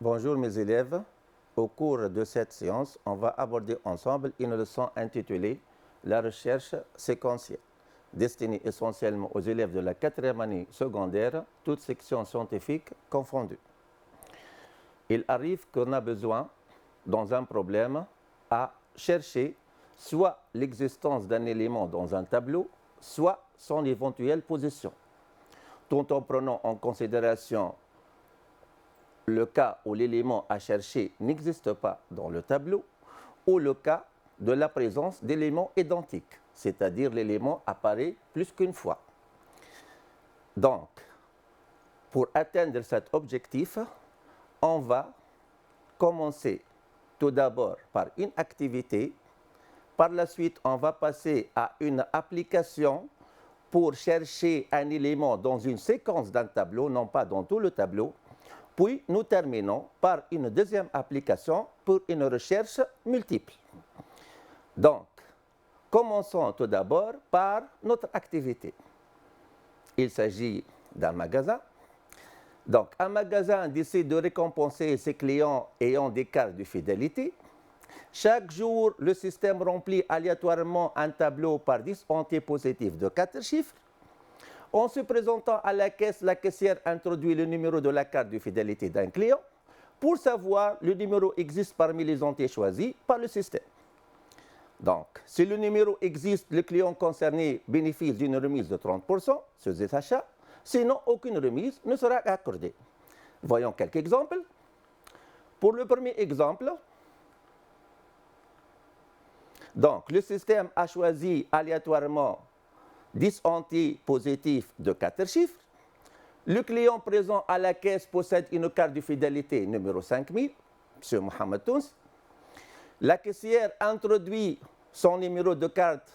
Bonjour mes élèves. Au cours de cette séance, on va aborder ensemble une leçon intitulée La recherche séquentielle, destinée essentiellement aux élèves de la 4e année secondaire, toutes sections scientifiques confondues. Il arrive qu'on a besoin, dans un problème, à chercher soit l'existence d'un élément dans un tableau, soit son éventuelle position, tout en prenant en considération le cas où l'élément à chercher n'existe pas dans le tableau ou le cas de la présence d'éléments identiques, c'est-à-dire l'élément apparaît plus qu'une fois. Donc, pour atteindre cet objectif, on va commencer tout d'abord par une activité. Par la suite, on va passer à une application pour chercher un élément dans une séquence d'un tableau, non pas dans tout le tableau. Puis, nous terminons par une deuxième application pour une recherche multiple. Donc, commençons tout d'abord par notre activité. Il s'agit d'un magasin. Donc, un magasin décide de récompenser ses clients ayant des cartes de fidélité. Chaque jour, le système remplit aléatoirement un tableau par 10 entiers positifs de 4 chiffres. En se présentant à la caisse, la caissière introduit le numéro de la carte de fidélité d'un client. Pour savoir, le numéro existe parmi les entiers choisis par le système. Donc, si le numéro existe, le client concerné bénéficie d'une remise de 30% sur ses achats. Sinon, aucune remise ne sera accordée. Voyons quelques exemples. Pour le premier exemple, donc, le système a choisi aléatoirement 10 entiers positifs de 4 chiffres. Le client présent à la caisse possède une carte de fidélité numéro 5000, M. Mohamed Touns. La caissière introduit son numéro de carte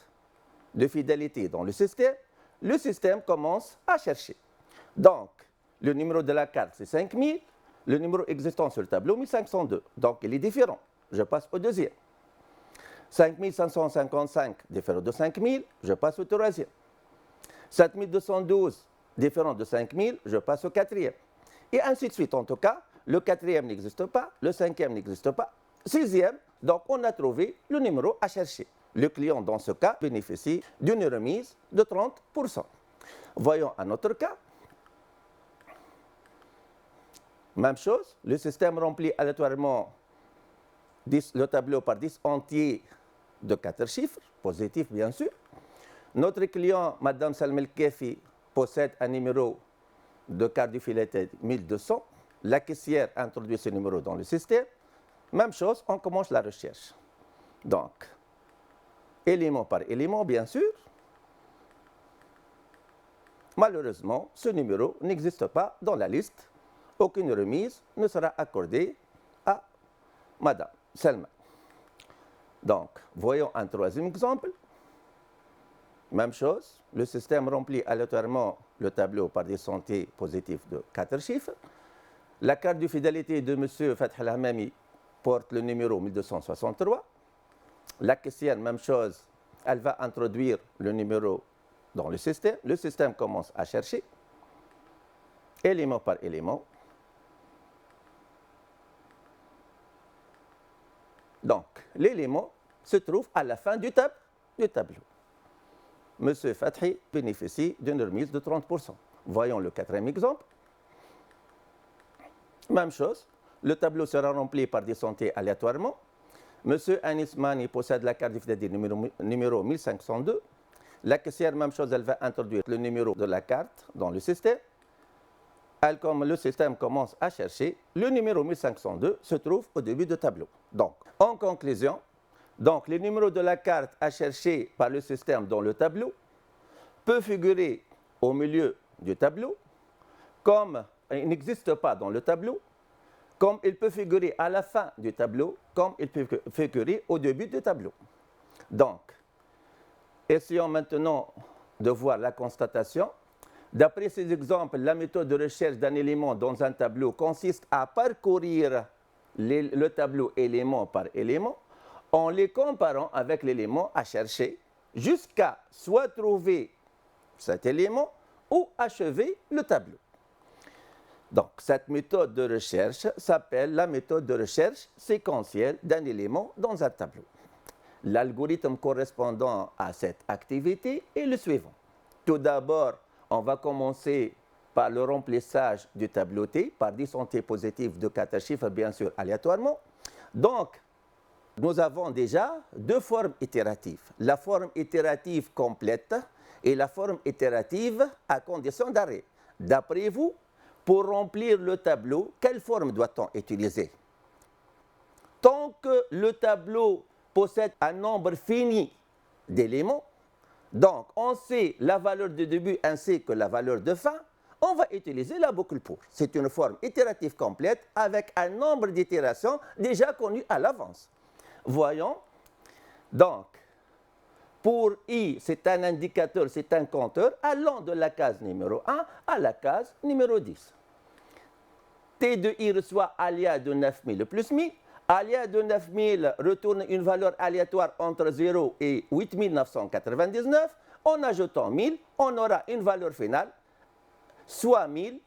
de fidélité dans le système. Le système commence à chercher. Donc, le numéro de la carte, c'est 5000. Le numéro existant sur le tableau, 1502. Donc, il est différent. Je passe au deuxième. 5555, différent de 5000. Je passe au troisième. 7212, différent de 5000, je passe au quatrième. Et ainsi de suite. En tout cas, le quatrième n'existe pas, le cinquième n'existe pas. Sixième, donc on a trouvé le numéro à chercher. Le client, dans ce cas, bénéficie d'une remise de 30%. Voyons un autre cas. Même chose, le système remplit aléatoirement le tableau par 10 entiers de 4 chiffres, positifs bien sûr. Notre client, Mme Salmel Kefi, possède un numéro de carte de fidélité 1200. La caissière introduit ce numéro dans le système. Même chose, on commence la recherche. Donc, élément par élément, bien sûr. Malheureusement, ce numéro n'existe pas dans la liste. Aucune remise ne sera accordée à Mme Salma. Donc, voyons un troisième exemple. Même chose, le système remplit aléatoirement le tableau par des entiers positifs de 4 chiffres. La carte de fidélité de M. Fath El-Hamami porte le numéro 1263. La caissière, même chose, elle va introduire le numéro dans le système. Le système commence à chercher, élément par élément. Donc, l'élément se trouve à la fin du tableau. M. Fathi bénéficie d'une remise de 30%. Voyons le quatrième exemple. Même chose, le tableau sera rempli par des entiers aléatoirement. M. Anis Mani possède la carte de fidélité numéro 1502. La caissière, même chose, elle va introduire le numéro de la carte dans le système. Comme le système commence à chercher, le numéro 1502 se trouve au début du tableau. Donc, en conclusion, donc, le numéro de la carte à chercher par le système dans le tableau peut figurer au milieu du tableau, comme il n'existe pas dans le tableau, comme il peut figurer à la fin du tableau, comme il peut figurer au début du tableau. Donc, essayons maintenant de voir la constatation. D'après ces exemples, la méthode de recherche d'un élément dans un tableau consiste à parcourir le tableau élément par élément, en les comparant avec l'élément à chercher jusqu'à soit trouver cet élément ou achever le tableau. Donc, cette méthode de recherche s'appelle la méthode de recherche séquentielle d'un élément dans un tableau. L'algorithme correspondant à cette activité est le suivant. Tout d'abord, on va commencer par le remplissage du tableau T par 10 entiers positifs de 4 chiffres, bien sûr, aléatoirement. Donc, nous avons déjà deux formes itératives. La forme itérative complète et la forme itérative à condition d'arrêt. D'après vous, pour remplir le tableau, quelle forme doit-on utiliser? Tant que le tableau possède un nombre fini d'éléments, donc on sait la valeur de début ainsi que la valeur de fin, on va utiliser la boucle pour. C'est une forme itérative complète avec un nombre d'itérations déjà connu à l'avance. Voyons, donc, pour I, c'est un indicateur, c'est un compteur allant de la case numéro 1 à la case numéro 10. T de I reçoit aléa de 9000 plus 1000. Aléa de 9000 retourne une valeur aléatoire entre 0 et 8999. En ajoutant 1000, on aura une valeur finale, soit 1000,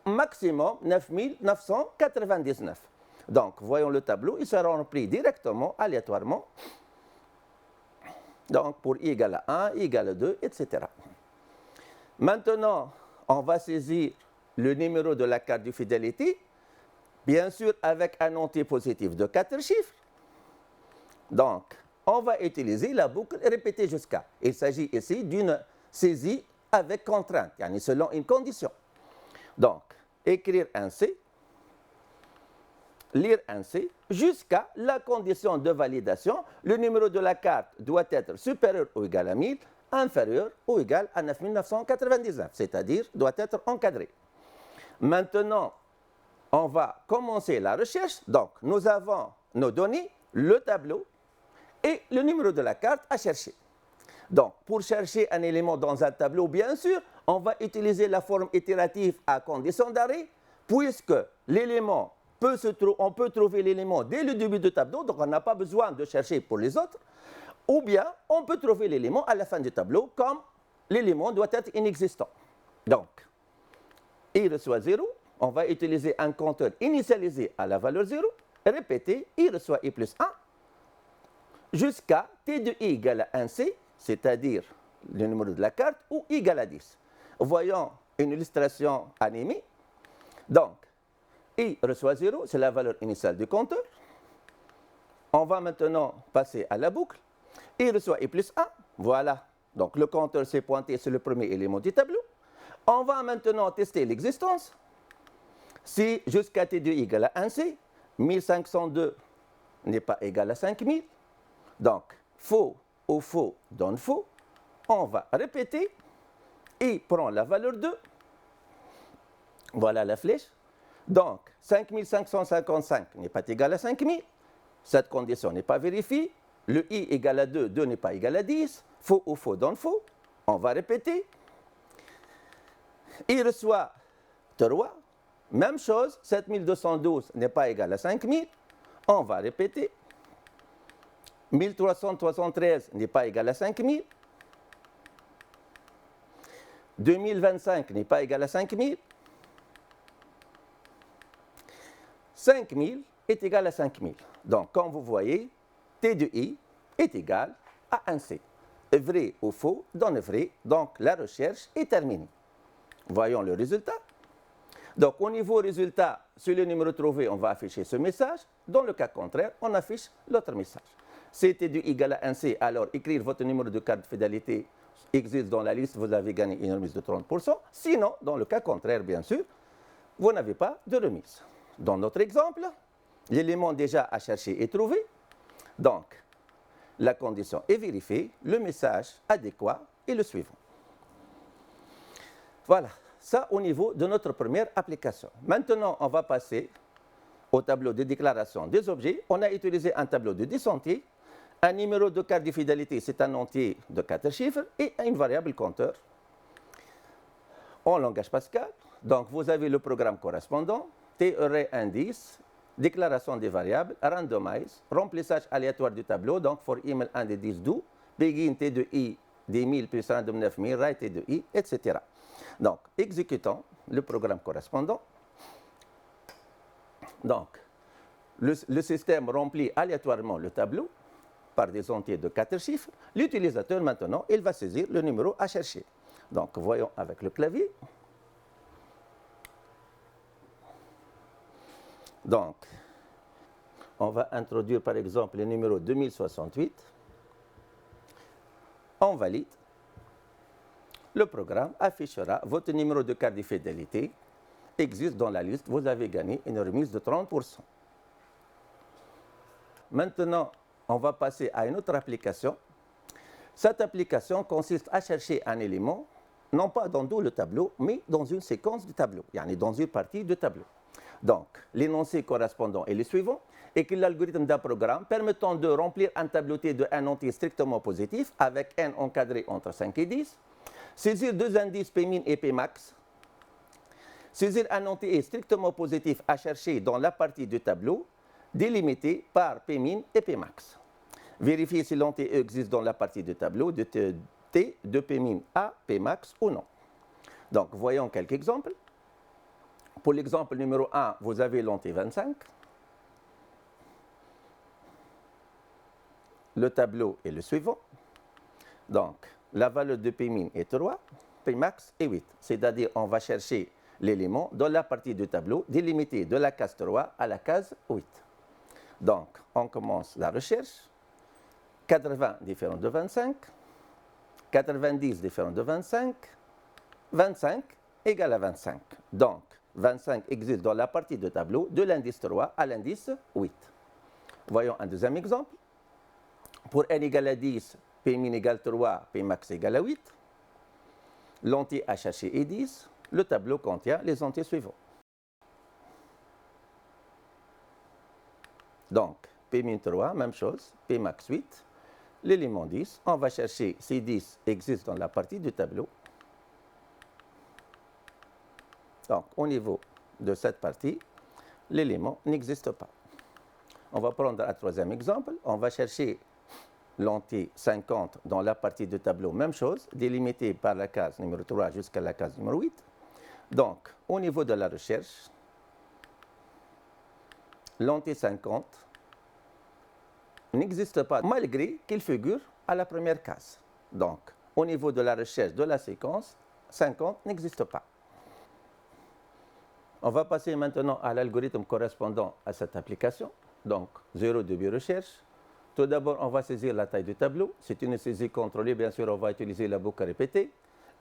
maximum 9999. Donc, voyons le tableau, il sera rempli directement, aléatoirement. Donc, pour I égale à 1, I égale à 2, etc. Maintenant, on va saisir le numéro de la carte de fidélité, bien sûr avec un entier positif de 4 chiffres. Donc, on va utiliser la boucle répétée jusqu'à. Il s'agit ici d'une saisie avec contrainte, selon une condition. Donc, écrire ainsi, lire ainsi, jusqu'à la condition de validation, le numéro de la carte doit être supérieur ou égal à 1000, inférieur ou égal à 9999, c'est-à-dire doit être encadré. Maintenant, on va commencer la recherche. Donc, nous avons nos données, le tableau et le numéro de la carte à chercher. Donc, pour chercher un élément dans un tableau, bien sûr, on va utiliser la forme itérative à condition d'arrêt, puisque l'élément on peut trouver l'élément dès le début du tableau, donc on n'a pas besoin de chercher pour les autres, ou bien on peut trouver l'élément à la fin du tableau, comme l'élément doit être inexistant. Donc, I reçoit 0, on va utiliser un compteur initialisé à la valeur 0, répéter, I reçoit I plus 1, jusqu'à T de I égale à 1C, c'est-à-dire le numéro de la carte, ou I égale à 10. Voyons une illustration animée. Donc, I reçoit 0, c'est la valeur initiale du compteur. On va maintenant passer à la boucle. I reçoit I plus 1, voilà. Donc le compteur s'est pointé sur le premier élément du tableau. On va maintenant tester l'existence. Si jusqu'à T de I égale à 1C, 1502 n'est pas égal à 5000. Donc, faux ou faux donne faux. On va répéter. I prend la valeur 2. Voilà la flèche. Donc, 5555 n'est pas égal à 5000. Cette condition n'est pas vérifiée. Le I égale à 2, 2 n'est pas égal à 10. Faux ou faux donne faux. On va répéter. I reçoit 3. Même chose, 7212 n'est pas égal à 5000. On va répéter. 1373 n'est pas égal à 5000. 2025 n'est pas égal à 5000. 5000 est égal à 5000. Donc, comme vous voyez, T de I est égal à 1C. Vrai ou faux donne vrai. Donc, la recherche est terminée. Voyons le résultat. Donc, au niveau résultat, sur le numéro trouvé, on va afficher ce message. Dans le cas contraire, on affiche l'autre message. Si T de I égale à 1C, alors écrire votre numéro de carte de fidélité existe dans la liste, vous avez gagné une remise de 30%. Sinon, dans le cas contraire, bien sûr, vous n'avez pas de remise. Dans notre exemple, l'élément déjà à chercher est trouvé. Donc, la condition est vérifiée, le message adéquat est le suivant. Voilà, ça au niveau de notre première application. Maintenant, on va passer au tableau de déclaration des objets. On a utilisé un tableau de 10 entiers. Un numéro de carte de fidélité, c'est un entier de 4 chiffres et une variable compteur. En langage Pascal, donc vous avez le programme correspondant. TRE indice, déclaration des variables, randomize, remplissage aléatoire du tableau, donc for email 1 des 10 do, begin T de I des 1000 plus random 9000, write T de I, etc. Donc, exécutons le programme correspondant. Donc, le système remplit aléatoirement le tableau par des entiers de 4 chiffres. L'utilisateur, maintenant, il va saisir le numéro à chercher. Donc, voyons avec le clavier. Donc, on va introduire par exemple le numéro 2068. On valide. Le programme affichera votre numéro de carte de fidélité. Existe dans la liste. Vous avez gagné une remise de 30%. Maintenant, on va passer à une autre application. Cette application consiste à chercher un élément, non pas dans tout le tableau, mais dans une séquence du tableau, dans une partie du tableau. Donc, l'énoncé correspondant est le suivant, et que l'algorithme d'un programme permettant de remplir un tableauté de n entier strictement positif avec n encadré entre 5 et 10, saisir deux indices Pmin et Pmax, saisir un entier strictement positif à chercher dans la partie du tableau, délimité par Pmin et Pmax. Vérifier si l'entier existe dans la partie du tableau de T de Pmin à Pmax ou non. Donc, voyons quelques exemples. Pour l'exemple numéro 1, vous avez l'entier 25. Le tableau est le suivant. Donc, la valeur de Pmin est 3, Pmax est 8. C'est-à-dire, on va chercher l'élément dans la partie du tableau délimitée de la case 3 à la case 8. Donc, on commence la recherche. 80 différent de 25, 90 différent de 25, 25 égale à 25. Donc, 25 existe dans la partie du tableau de l'indice 3 à l'indice 8. Voyons un deuxième exemple. Pour n égale à 10, Pmin égale 3, Pmax égale à 8. L'entier à chercher est 10. Le tableau contient les entiers suivants. Donc, Pmin 3, même chose, Pmax 8. L'élément 10, on va chercher si 10 existe dans la partie du tableau. Donc, au niveau de cette partie, l'élément n'existe pas. On va prendre un troisième exemple. On va chercher l'entier 50 dans la partie du tableau, même chose, délimité par la case numéro 3 jusqu'à la case numéro 8. Donc, au niveau de la recherche, l'entier 50 n'existe pas malgré qu'il figure à la première case. Donc, au niveau de la recherche de la séquence, 50 n'existe pas. On va passer maintenant à l'algorithme correspondant à cette application. Donc, 0 début recherche. Tout d'abord, on va saisir la taille du tableau. C'est une saisie contrôlée. Bien sûr, on va utiliser la boucle répétée.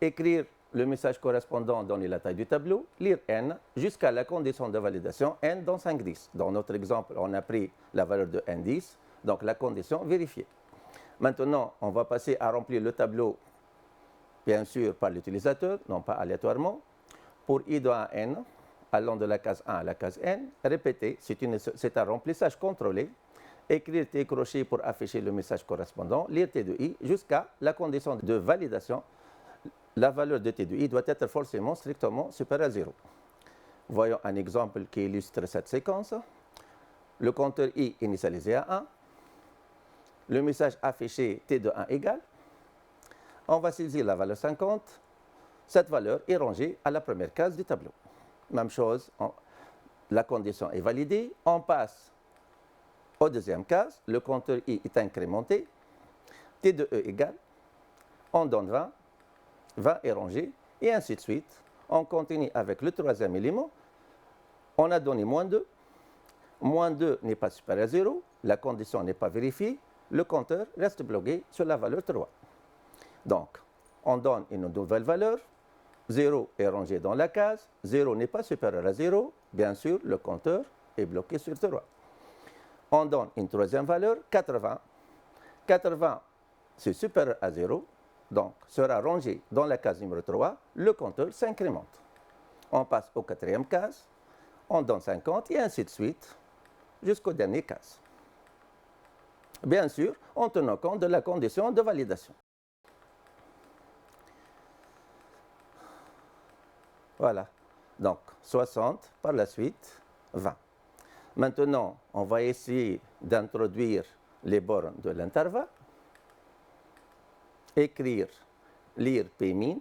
Écrire le message correspondant, donner la taille du tableau. Lire n jusqu'à la condition de validation n dans 5-10. Dans notre exemple, on a pris la valeur de n10. Donc, la condition vérifiée. Maintenant, on va passer à remplir le tableau, bien sûr, par l'utilisateur, non pas aléatoirement. Pour i de 1 à n, allant de la case 1 à la case n, répéter, c'est un remplissage contrôlé. Écrire T crochet pour afficher le message correspondant, lire T de i jusqu'à la condition de validation. La valeur de T de i doit être forcément strictement supérieure à 0. Voyons un exemple qui illustre cette séquence. Le compteur i initialisé à 1. Le message affiché T de 1 égale. On va saisir la valeur 50. Cette valeur est rangée à la première case du tableau. Même chose, la condition est validée. On passe au deuxième case. Le compteur i est incrémenté. T de e égale. On donne 20. 20 est rangé. Et ainsi de suite. On continue avec le troisième élément. On a donné moins 2. Moins 2 n'est pas supérieur à 0. La condition n'est pas vérifiée. Le compteur reste bloqué sur la valeur 3. Donc, on donne une nouvelle valeur. 0 est rangé dans la case. 0 n'est pas supérieur à 0. Bien sûr, le compteur est bloqué sur 3. On donne une troisième valeur, 80. 80, c'est supérieur à 0. Donc, sera rangé dans la case numéro 3. Le compteur s'incrémente. On passe aux quatrième case. On donne 50 et ainsi de suite jusqu'au dernier case. Bien sûr, en tenant compte de la condition de validation. Voilà. Donc, 60, par la suite, 20. Maintenant, on va essayer d'introduire les bornes de l'intervalle. Écrire, lire Pmin.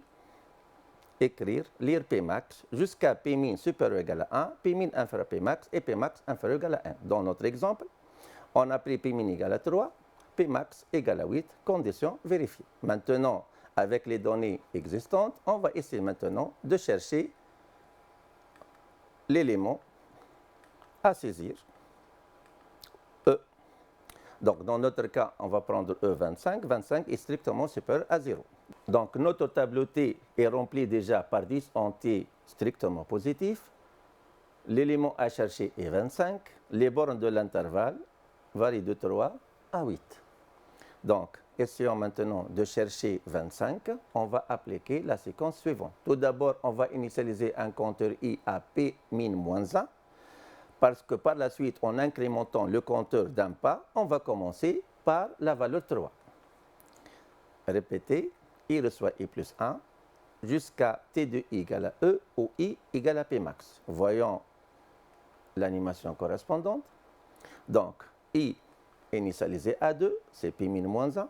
écrire, lire Pmax jusqu'à Pmin supérieur ou égal à 1, Pmin inférieur à Pmax et Pmax inférieur ou égal à 1. Dans notre exemple, on a pris Pmin égal à 3, Pmax égal à 8, condition vérifiée. Maintenant, avec les données existantes, on va essayer maintenant de chercher l'élément à saisir, E. Donc, dans notre cas, on va prendre E25. 25 est strictement supérieur à 0. Donc, notre tableau T est rempli déjà par 10 entiers strictement positifs. L'élément à chercher est 25. Les bornes de l'intervalle varient de 3 à 8. Donc, essayons maintenant de chercher 25. On va appliquer la séquence suivante. Tout d'abord, on va initialiser un compteur I à P-1, parce que par la suite, en incrémentant le compteur d'un pas, on va commencer par la valeur 3. Répétez, I reçoit I plus 1 jusqu'à T de I égale à E ou I égale à Pmax. Voyons l'animation correspondante. Donc, I initialisé à 2, c'est P-1.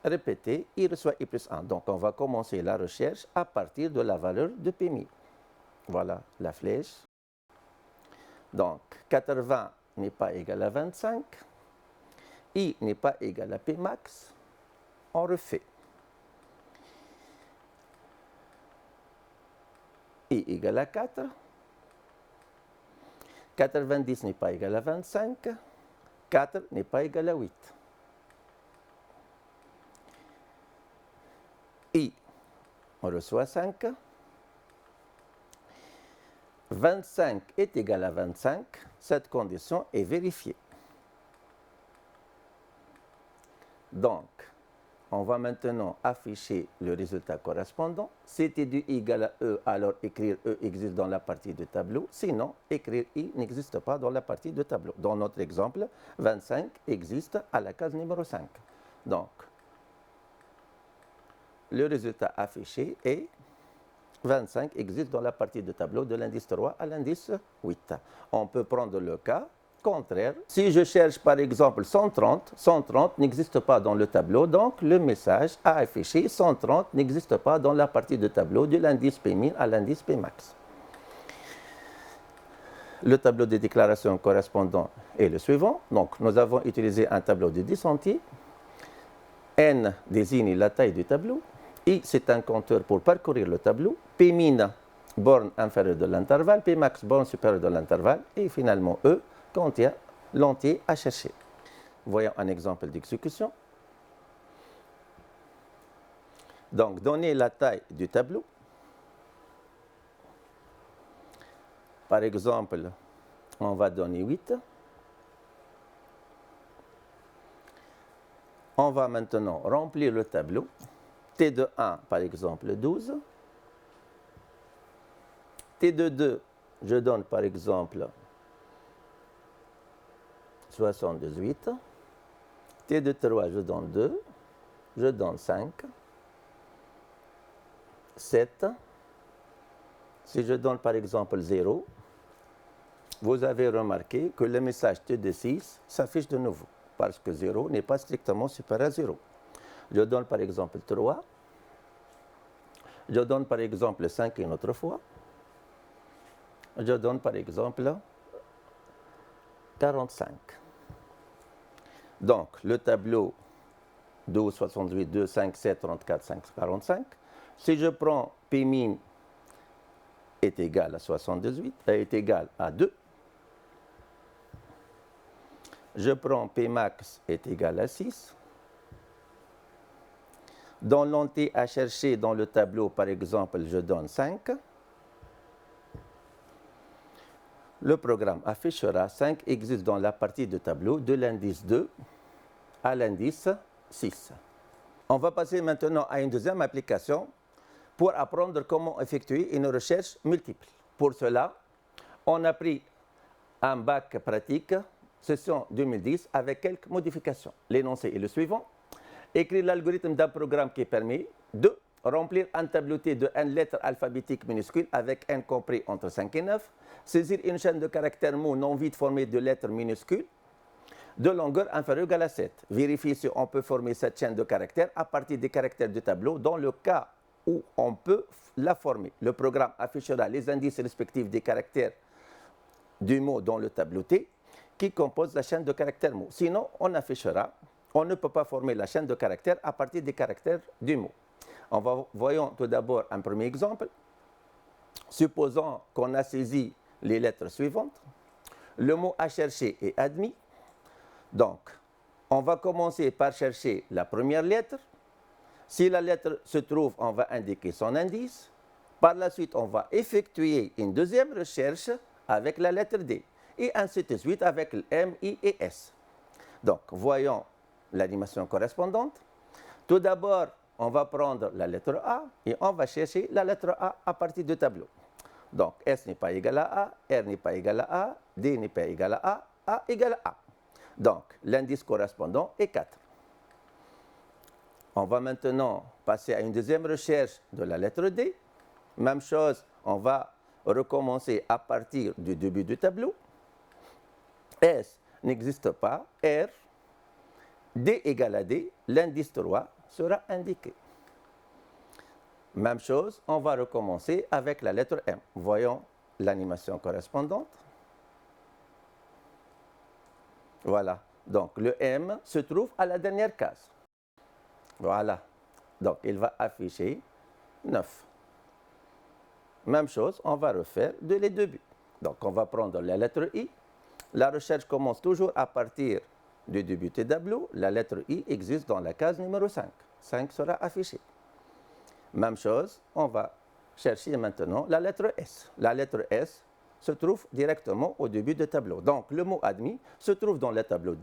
Répétez, I reçoit I plus 1. Donc, on va commencer la recherche à partir de la valeur de P-. Voilà la flèche. Donc, 80 n'est pas égal à 25. I n'est pas égal à Pmax. On refait. I égale à 4. 90 n'est pas égal à 25. 4 n'est pas égal à 8. I, on reçoit 5. 25 est égal à 25. Cette condition est vérifiée. Donc, on va maintenant afficher le résultat correspondant. Si T de I égale à E, alors écrire E existe dans la partie du tableau. Sinon, écrire I n'existe pas dans la partie du tableau. Dans notre exemple, 25 existe à la case numéro 5. Donc, le résultat affiché est 25 existe dans la partie du tableau de l'indice 3 à l'indice 8. On peut prendre le cas contraire. Si je cherche par exemple 130, 130 n'existe pas dans le tableau, donc le message à afficher 130 n'existe pas dans la partie du tableau de l'indice P-min à l'indice Pmax. Le tableau de déclaration correspondant est le suivant. Donc, nous avons utilisé un tableau de 10 entiers. N désigne la taille du tableau. I, c'est un compteur pour parcourir le tableau. P-min, borne inférieure de l'intervalle. Pmax, borne supérieure de l'intervalle. Et finalement, E contient l'entier à chercher. Voyons un exemple d'exécution. Donc, donner la taille du tableau. Par exemple, on va donner 8. On va maintenant remplir le tableau. T de 1, par exemple, 12. T de 2, je donne par exemple 78. T de 3, je donne 2. Je donne 5. 7. Si je donne par exemple 0, vous avez remarqué que le message T de 6 s'affiche de nouveau, parce que 0 n'est pas strictement supérieur à 0. Je donne par exemple 3. Je donne par exemple 5 une autre fois. Je donne par exemple 45. Donc, le tableau 12, 68, 2, 5, 7, 34, 5, 45. Si je prends P-min est égal à 78, est égal à 2. Je prends Pmax est égal à 6. Dans l'entier à chercher dans le tableau, par exemple, je donne 5. Le programme affichera 5 existe dans la partie du tableau de l'indice 2 à l'indice 6. On va passer maintenant à une deuxième application pour apprendre comment effectuer une recherche multiple. Pour cela, on a pris un bac pratique, session 2010, avec quelques modifications. L'énoncé est le suivant. Écrire l'algorithme d'un programme qui permet de remplir un tableau T de n lettres alphabétiques minuscules avec n compris entre 5 et 9, saisir une chaîne de caractères mots non vides formée de lettres minuscules de longueur inférieure ou égale à 7. Vérifier si on peut former cette chaîne de caractères à partir des caractères du tableau dans le cas où on peut la former. Le programme affichera les indices respectifs des caractères du mot dans le tableau T qui compose la chaîne de caractères mot. Sinon, on affichera, on ne peut pas former la chaîne de caractères à partir des caractères du mot. Voyons tout d'abord un premier exemple. Supposons qu'on a saisi les lettres suivantes. Le mot à chercher est admis. Donc, on va commencer par chercher la première lettre. Si la lettre se trouve, on va indiquer son indice. Par la suite, on va effectuer une deuxième recherche avec la lettre D. Et ainsi de suite avec le M, I et S. Donc, voyons l'animation correspondante. Tout d'abord, on va prendre la lettre A et on va chercher la lettre A à partir du tableau. Donc, S n'est pas égal à A, R n'est pas égal à A, D n'est pas égal à A égale à A. Donc, l'indice correspondant est 4. On va maintenant passer à une deuxième recherche de la lettre D. Même chose, on va recommencer à partir du début du tableau. S n'existe pas, R, D égale à D, l'indice 3 sera indiqué. Même chose, on va recommencer avec la lettre M. Voyons l'animation correspondante. Voilà. Donc, le M se trouve à la dernière case. Voilà. Donc, il va afficher 9. Même chose, on va refaire dès les débuts. Donc, on va prendre la lettre I. La recherche commence toujours à partir du début du tableau. La lettre I existe dans la case numéro 5. 5 sera affiché. Même chose, on va chercher maintenant la lettre S. La lettre S se trouve directement au début du tableau. Donc, le mot admis se trouve dans le tableau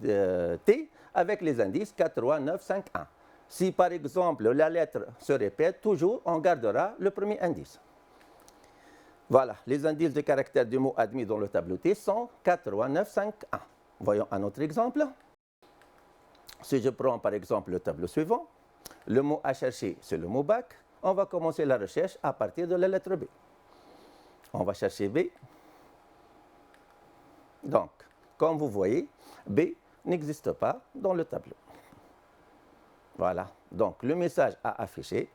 T avec les indices 4, 3, 9, 5, 1. Si, par exemple, la lettre se répète, toujours, on gardera le premier indice. Voilà, les indices de caractère du mot admis dans le tableau T sont 4, 3, 9, 5, 1. Voyons un autre exemple. Si je prends, par exemple, le tableau suivant, le mot à chercher, c'est le mot bac. On va commencer la recherche à partir de la lettre B. On va chercher B. Donc, comme vous voyez, B n'existe pas dans le tableau. Voilà. Donc, le message à afficher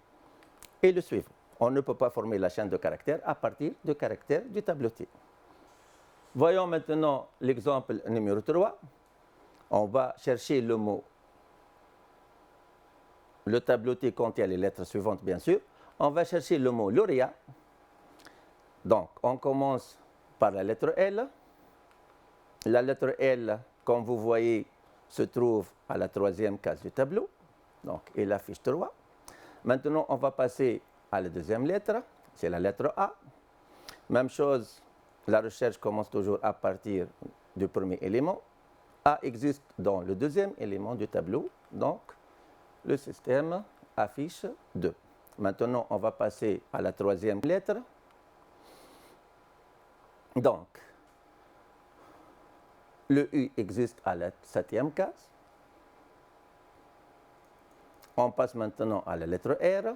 est le suivant. On ne peut pas former la chaîne de caractères à partir de caractères du tableau T. Voyons maintenant l'exemple numéro 3. On va chercher le mot. Le tableau T contient les lettres suivantes, bien sûr. On va chercher le mot lauréat. Donc, on commence par la lettre L. La lettre L, comme vous voyez, se trouve à la troisième case du tableau. Donc, il affiche 3. Maintenant, on va passer à la deuxième lettre. C'est la lettre A. Même chose, la recherche commence toujours à partir du premier élément. A existe dans le deuxième élément du tableau. Donc, le système affiche 2. Maintenant, on va passer à la troisième lettre. Donc, le U existe à la septième case. On passe maintenant à la lettre R.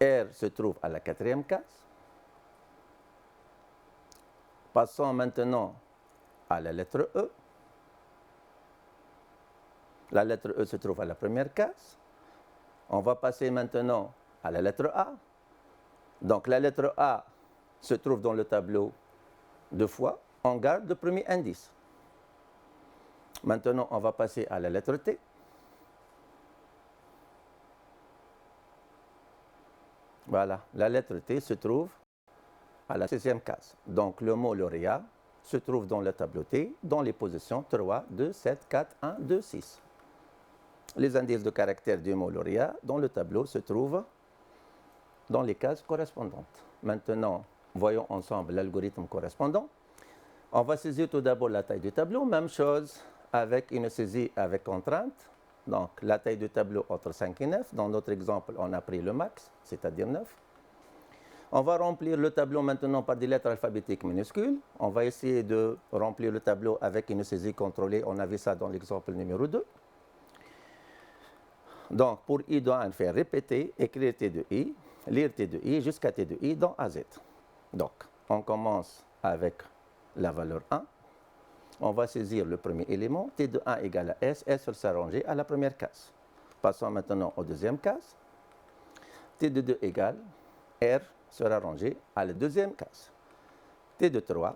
R se trouve à la quatrième case. Passons maintenant à la lettre E. La lettre E se trouve à la première case. On va passer maintenant à la lettre A. Donc la lettre A se trouve dans le tableau 2 fois. On garde le premier indice. Maintenant, on va passer à la lettre T. Voilà, la lettre T se trouve à la 6e case. Donc le mot lauréat se trouve dans le tableau T, dans les positions 3, 2, 7, 4, 1, 2, 6. Les indices de caractère du mot lauréat dans le tableau se trouvent dans les cases correspondantes. Maintenant, voyons ensemble l'algorithme correspondant. On va saisir tout d'abord la taille du tableau. Même chose avec une saisie avec contrainte. Donc, la taille du tableau entre 5 et 9. Dans notre exemple, on a pris le max, c'est-à-dire 9. On va remplir le tableau maintenant par des lettres alphabétiques minuscules. On va essayer de remplir le tableau avec une saisie contrôlée. On a vu ça dans l'exemple numéro 2. Donc, pour I, on va faire répéter, écrire T de I, lire T de I jusqu'à T de I dans AZ. Donc, on commence avec la valeur 1. On va saisir le premier élément, T de 1 égale à S, S va s'arranger à la première case. Passons maintenant au deuxième case. T de 2 égale R sera rangé à la deuxième case. T de 3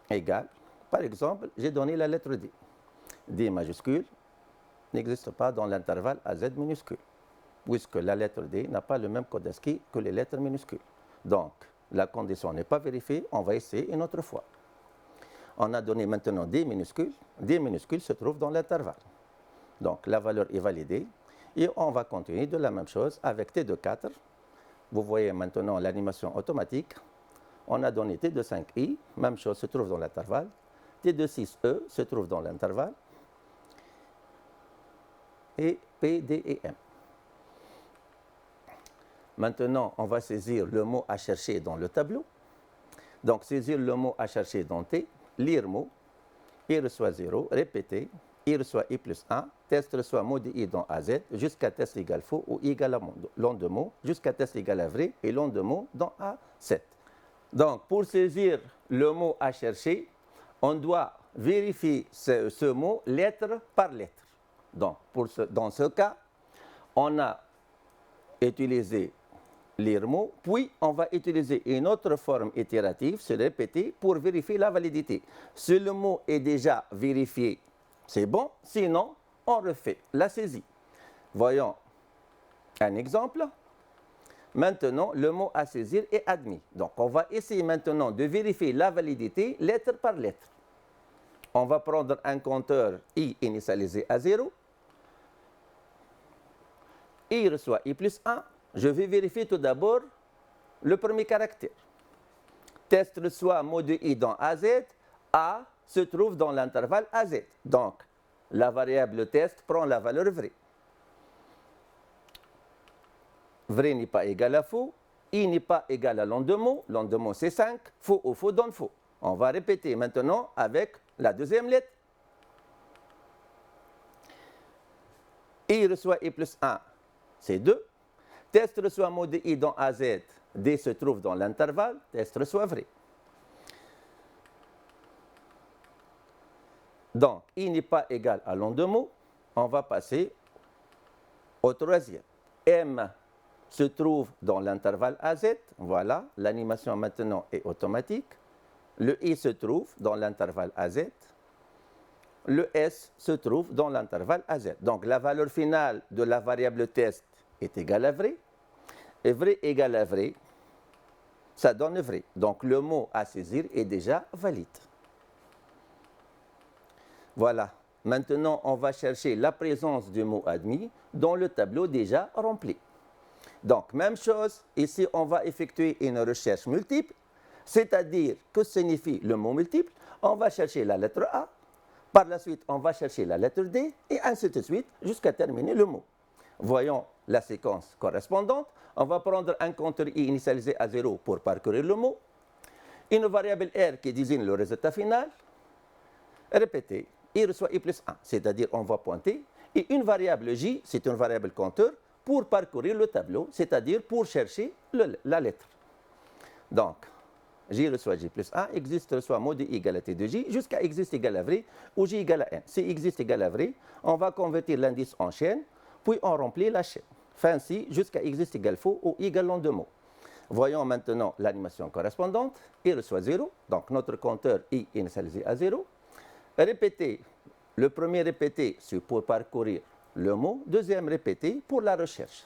égale, par exemple, j'ai donné la lettre D. D majuscule n'existe pas dans l'intervalle à Z minuscule, puisque la lettre D n'a pas le même code ASCII que les lettres minuscules. Donc, la condition n'est pas vérifiée, on va essayer une autre fois. On a donné maintenant D minuscule se trouve dans l'intervalle. Donc, la valeur est validée. Et on va continuer de la même chose avec T de 4. Vous voyez maintenant l'animation automatique. On a donné T de 5i, même chose se trouve dans l'intervalle. T de 6e se trouve dans l'intervalle. Et P, D et M. Maintenant, on va saisir le mot à chercher dans le tableau. Donc, saisir le mot à chercher dans T, lire mot, I reçoit 0, répéter, I reçoit I plus 1, test reçoit mot de I dans AZ, jusqu'à test égale faux ou I égale à long de mot, jusqu'à test égale à vrai et long de mot dans A7. Donc, pour saisir le mot à chercher, on doit vérifier ce mot lettre par lettre. Donc, dans ce cas, on a utilisé lire mot, puis on va utiliser une autre forme itérative, se répéter, pour vérifier la validité. Si le mot est déjà vérifié, c'est bon, sinon on refait la saisie. Voyons un exemple. Maintenant, le mot à saisir est admis. Donc, on va essayer maintenant de vérifier la validité lettre par lettre. On va prendre un compteur I initialisé à 0. I reçoit I plus 1. Je vais vérifier tout d'abord le premier caractère. Test reçoit mot de I dans AZ. A se trouve dans l'intervalle AZ. Donc, la variable test prend la valeur vraie. Vrai n'est pas égal à faux. I n'est pas égal à long de mot. Long de mot, c'est 5. Faux ou faux donne faux. On va répéter maintenant avec la deuxième lettre. I reçoit I plus 1, c'est 2. Test reçoit mot de I dans AZ. D se trouve dans l'intervalle. Test reçoit vrai. Donc, I n'est pas égal à long de mot. On va passer au troisième. M se trouve dans l'intervalle AZ. Voilà, l'animation maintenant est automatique. Le I se trouve dans l'intervalle AZ. Le S se trouve dans l'intervalle AZ. Donc, la valeur finale de la variable test est égale à vrai. Et vrai égale à vrai, ça donne vrai. Donc, le mot à saisir est déjà valide. Voilà. Maintenant, on va chercher la présence du mot admis dans le tableau déjà rempli. Donc, même chose, ici, on va effectuer une recherche multiple, c'est-à-dire que signifie le mot multiple. On va chercher la lettre A, par la suite, on va chercher la lettre D, et ainsi de suite, jusqu'à terminer le mot. Voyons la séquence correspondante. On va prendre un compteur I initialisé à 0 pour parcourir le mot, une variable R qui désigne le résultat final, répéter, I reçoit I plus 1, c'est-à-dire on va pointer, et une variable J, c'est une variable compteur, pour parcourir le tableau, c'est-à-dire pour chercher la lettre. Donc, J reçoit J plus 1, existe reçoit mot de I égale à T de J, jusqu'à existe égale à vrai, ou J égale à N. Si existe égale à vrai, on va convertir l'indice en chaîne, puis on remplit la chaîne. Fin si, jusqu'à existe égale faux ou égale en deux mots. Voyons maintenant l'animation correspondante. I reçoit 0, donc notre compteur I initialisé à 0. Répéter, le premier répété, c'est pour parcourir le mot. Deuxième répété, pour la recherche.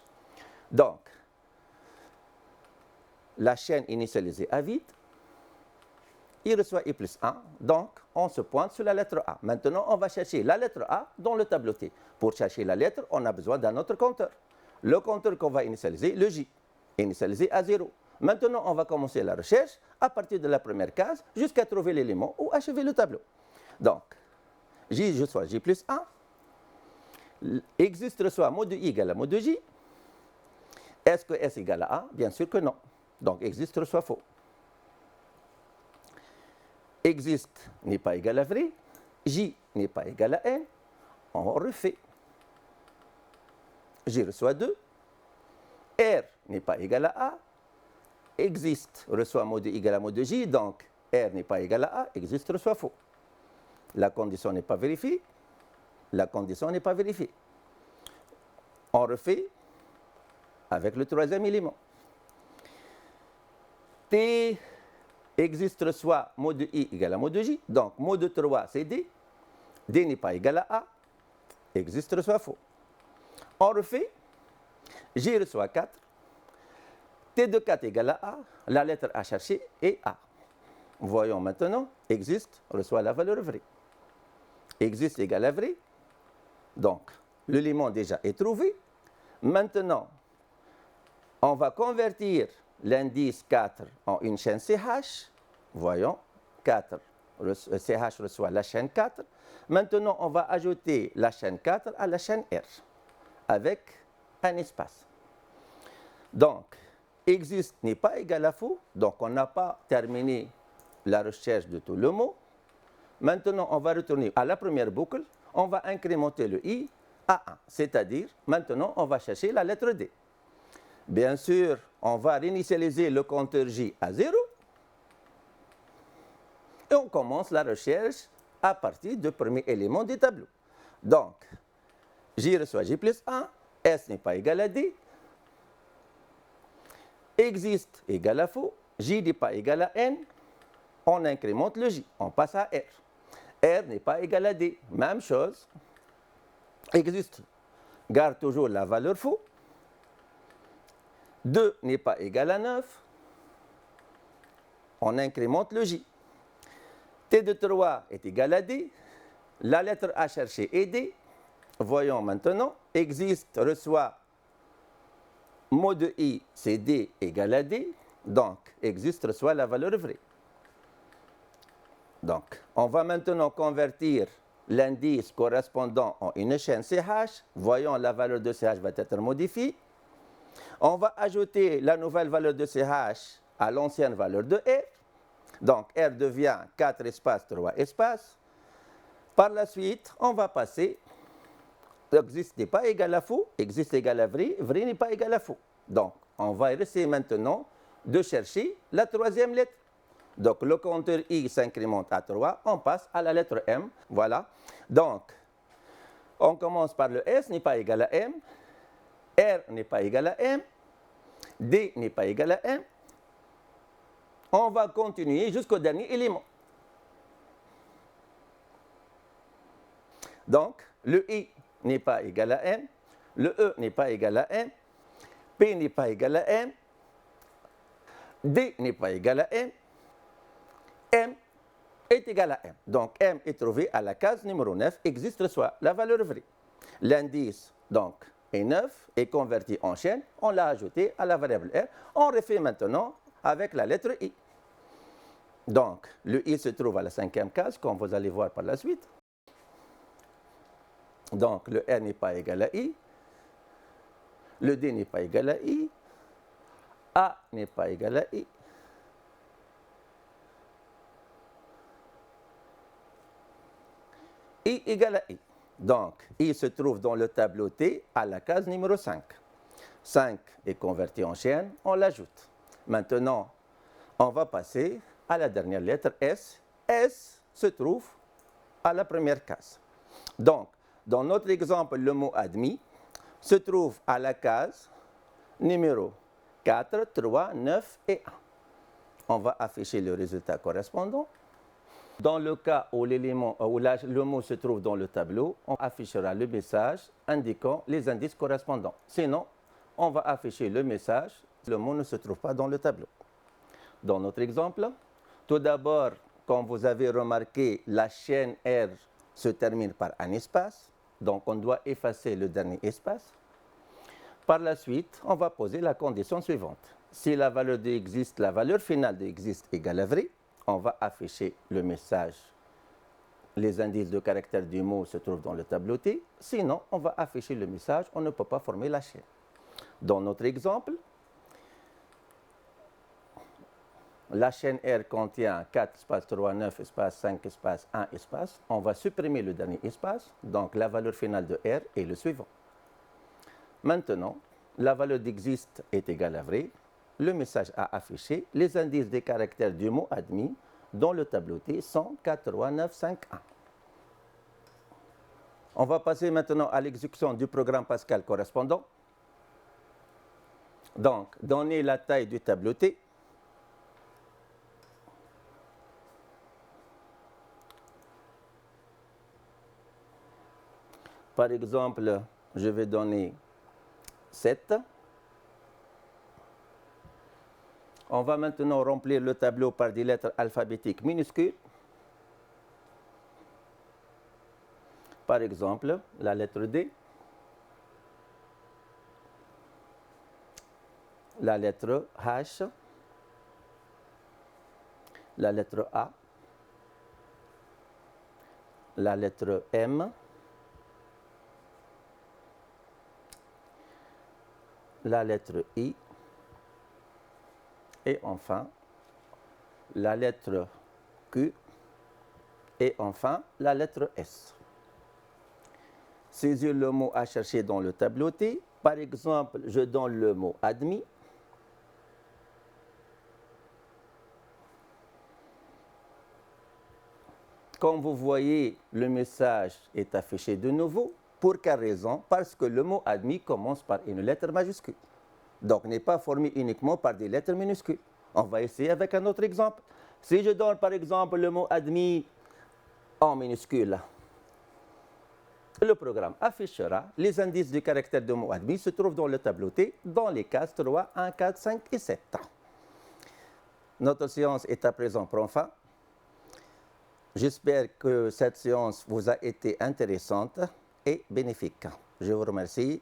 Donc, la chaîne initialisée à vide. I reçoit I plus 1, donc on se pointe sur la lettre A. Maintenant, on va chercher la lettre A dans le tableau T. Pour chercher la lettre, on a besoin d'un autre compteur. Le compteur qu'on va initialiser, le J, initialisé à 0. Maintenant, on va commencer la recherche à partir de la première case jusqu'à trouver l'élément ou achever le tableau. Donc, J reçoit J plus 1. Existe reçoit mot de I égale à mot de J. Est-ce que S égale à A? Bien sûr que non. Donc, existe reçoit faux. Existe n'est pas égal à vrai. J n'est pas égal à N. On refait. J reçoit 2. R n'est pas égal à A. Existe reçoit mot de I égale à mot de J. Donc, R n'est pas égal à A. Existe reçoit faux. La condition n'est pas vérifiée. La condition n'est pas vérifiée. On refait avec le troisième élément. T existe soit mot de I égale à mot de J. Donc, mot de 3, c'est D. D n'est pas égal à A. Existe soit faux. On refait. J reçoit 4. T de 4 égale à A. La lettre à chercher est A. Voyons maintenant. Existe reçoit la valeur vraie. Existe égale à vrai. Donc, l'élément déjà est trouvé. Maintenant, on va convertir l'indice 4 en une chaîne CH. Voyons, 4, CH reçoit la chaîne 4. Maintenant, on va ajouter la chaîne 4 à la chaîne R avec un espace. Donc, existe n'est pas égal à faux. Donc, on n'a pas terminé la recherche de tout le mot. Maintenant, on va retourner à la première boucle. On va incrémenter le I à 1. C'est-à-dire, maintenant, on va chercher la lettre D. Bien sûr, on va réinitialiser le compteur J à 0. Et on commence la recherche à partir du premier élément du tableau. Donc, J reçoit J plus 1. S n'est pas égal à D. Existe égal à faux. J n'est pas égal à N. On incrémente le J. On passe à R. R n'est pas égal à D. Même chose. Existe. Garde toujours la valeur faux. 2 n'est pas égal à 9. On incrémente le J. T de 3 est égal à D. La lettre à chercher est D. Voyons maintenant. Existe reçoit mot de I, c'est D égale à D. Donc, existe reçoit la valeur vraie. Donc, on va maintenant convertir l'indice correspondant en une chaîne CH. Voyons, la valeur de CH va être modifiée. On va ajouter la nouvelle valeur de CH à l'ancienne valeur de R. Donc, R devient 4 espaces 3 espaces. Par la suite, on va passer. Existe n'est pas égal à faux, existe égal à vrai, vrai n'est pas égal à faux. Donc, on va essayer maintenant de chercher la troisième lettre. Donc, le compteur I s'incrémente à 3, on passe à la lettre M. Voilà. Donc, on commence par le S n'est pas égal à M. R n'est pas égal à M. D n'est pas égal à M. On va continuer jusqu'au dernier élément. Donc, le I n'est pas égal à M. Le E n'est pas égal à M. P n'est pas égal à M. D n'est pas égal à M. M est égal à M. Donc, M est trouvé à la case numéro 9. Existe soit la valeur vraie. L'indice, donc, est 9 et converti en chaîne. On l'a ajouté à la variable R. On refait maintenant avec la lettre I. Donc, le I se trouve à la cinquième case, comme vous allez voir par la suite. Donc, le R n'est pas égal à I. Le D n'est pas égal à I. A n'est pas égal à I. I égale à I. Donc, I se trouve dans le tableau T à la case numéro 5. 5 est converti en chaîne, on l'ajoute. Maintenant, on va passer à la dernière lettre S. S se trouve à la première case. Donc, dans notre exemple, le mot admis se trouve à la case numéro 4, 3, 9 et 1. On va afficher le résultat correspondant. Dans le cas où le mot se trouve dans le tableau, on affichera le message indiquant les indices correspondants. Sinon, on va afficher le message, le mot ne se trouve pas dans le tableau. Dans notre exemple, tout d'abord, comme vous avez remarqué, la chaîne R se termine par un espace. Donc, on doit effacer le dernier espace. Par la suite, on va poser la condition suivante. Si la valeur de existe, la valeur finale de existe égale à vrai, on va afficher le message. Les indices de caractère du mot se trouvent dans le tableau T. Sinon, on va afficher le message. On ne peut pas former la chaîne. Dans notre exemple, la chaîne R contient 4 espaces 3, 9 espaces, 5 espaces, 1 espace. On va supprimer le dernier espace. Donc, la valeur finale de R est le suivant. Maintenant, la valeur d'existe est égale à vrai. Le message à afficher, les indices des caractères du mot admis dans le tableau T sont 4, 3, 9, 5, 1. On va passer maintenant à l'exécution du programme Pascal correspondant. Donc, donner la taille du tableau T. Par exemple, je vais donner 7. On va maintenant remplir le tableau par des lettres alphabétiques minuscules. Par exemple, la lettre D, la lettre H, la lettre A, la lettre M, la lettre I, et enfin la lettre Q, et enfin la lettre S. Saisir le mot à chercher dans le tableau T. Par exemple, je donne le mot admis. Comme vous voyez, le message est affiché de nouveau. Pour quelle raison? Parce que le mot admis commence par une lettre majuscule. Donc, n'est pas formé uniquement par des lettres minuscules. On va essayer avec un autre exemple. Si je donne par exemple le mot admis en minuscule, le programme affichera les indices du caractère de mot admis se trouvent dans le tableau T dans les cases 3, 1, 4, 5 et 7. Notre séance est à présent prend fin. J'espère que cette séance vous a été intéressante et bénéfique. Je vous remercie.